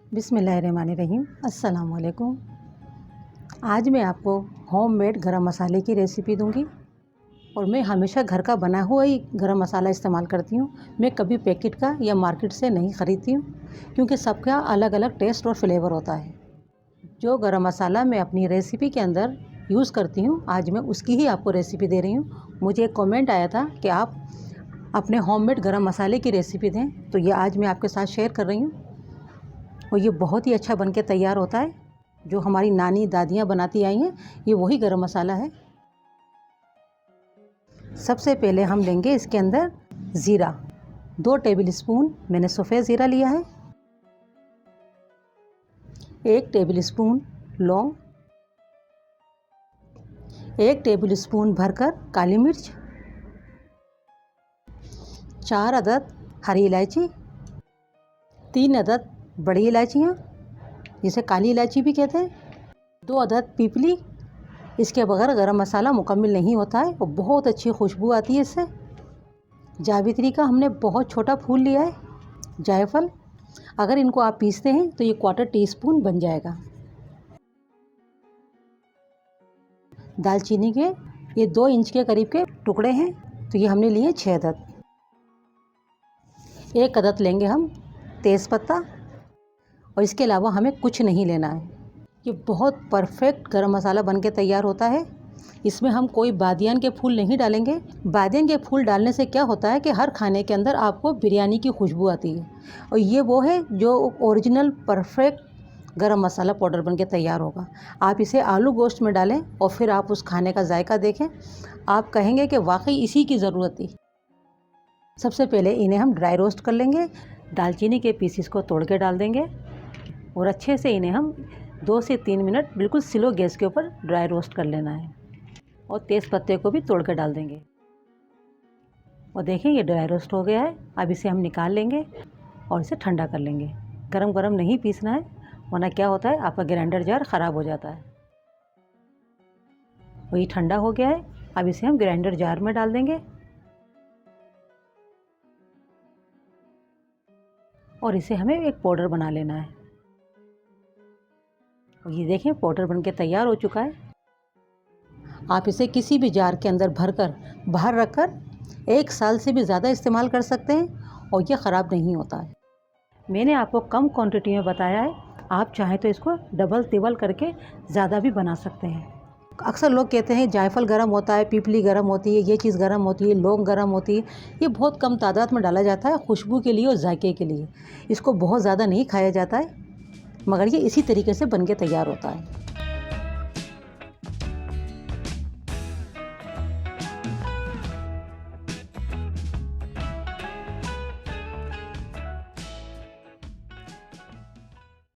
बिस्मिल्लाहिर्रहमानिर्रहीम। अस्सलाम वालेकुम। आज मैं आपको होममेड गरम मसाले की रेसिपी दूंगी और मैं हमेशा घर का बना हुआ ही गरम मसाला इस्तेमाल करती हूँ। मैं कभी पैकेट का या मार्केट से नहीं ख़रीदती हूँ क्योंकि सबका अलग अलग टेस्ट और फ्लेवर होता है। जो गरम मसाला मैं अपनी रेसिपी के अंदर यूज़ करती हूँ, आज मैं उसकी ही आपको रेसिपी दे रही हूँ। मुझे एक कमेंट आया था कि आप अपने होममेड गरम मसाले की रेसिपी दें, तो ये आज मैं आपके साथ शेयर कर रही हूँ। और ये बहुत ही अच्छा बन के तैयार होता है। जो हमारी नानी दादियाँ बनाती आई हैं, ये वही गरम मसाला है। सबसे पहले हम लेंगे इसके अंदर ज़ीरा। 2 टेबल स्पून मैंने सफ़ेद ज़ीरा लिया है। 1 टेबल स्पून लौंग, 1 टेबल स्पून भरकर काली मिर्च, 4 अदद हरी इलायची, 3 अदद बड़ी इलायचियाँ जिसे काली इलायची भी कहते हैं, 2 अदद पीपली। इसके बगैर गरम मसाला मुकम्मल नहीं होता है और बहुत अच्छी खुशबू आती है इससे। जावित्री का हमने बहुत छोटा फूल लिया है। जायफल, अगर इनको आप पीसते हैं तो ये 1/4 टीस्पून बन जाएगा। दालचीनी के ये 2 इंच के करीब के टुकड़े हैं, तो ये हमने लिए 6 अदद। 1 अदद लेंगे हम तेज़पत्ता और इसके अलावा हमें कुछ नहीं लेना है। ये बहुत परफेक्ट गरम मसाला बन के तैयार होता है। इसमें हम कोई बादियान के फूल नहीं डालेंगे। बादियान के फूल डालने से क्या होता है कि हर खाने के अंदर आपको बिरयानी की खुशबू आती है, और ये वो है जो ओरिजिनल परफेक्ट गरम मसाला पाउडर बन के तैयार होगा। आप इसे आलू गोश्त में डालें और फिर आप उस खाने का जायका देखें, आप कहेंगे कि वाकई इसी की ज़रूरत थी। सबसे पहले इन्हें हम ड्राई रोस्ट कर लेंगे। दालचीनी के पीसीस को तोड़ के डाल देंगे और अच्छे से इन्हें हम 2 से 3 मिनट बिल्कुल स्लो गैस के ऊपर ड्राई रोस्ट कर लेना है। और तेज़ पत्ते को भी तोड़ कर डाल देंगे। और देखें ये ड्राई रोस्ट हो गया है। अब इसे हम निकाल लेंगे और इसे ठंडा कर लेंगे। गरम गरम नहीं पीसना है, वरना क्या होता है आपका ग्राइंडर जार ख़राब हो जाता है। वही ठंडा हो गया है। अब इसे हम ग्राइंडर जार में डाल देंगे और इसे हमें एक पाउडर बना लेना है। ये देखें पाउडर बनके तैयार हो चुका है। आप इसे किसी भी जार के अंदर भरकर बाहर रखकर 1 साल से भी ज़्यादा इस्तेमाल कर सकते हैं और ये ख़राब नहीं होता है। मैंने आपको कम क्वांटिटी में बताया है, आप चाहें तो इसको डबल तिबल करके ज़्यादा भी बना सकते हैं। अक्सर लोग कहते हैं जायफल गरम होता है, पीपली गरम होती है, ये चीज़ गरम होती है, लौंग गरम होती है। ये बहुत कम तादाद में डाला जाता है खुशबू के लिए और जायके के लिए। इसको बहुत ज़्यादा नहीं खाया जाता है, मगर ये इसी तरीके से बन के तैयार होता है।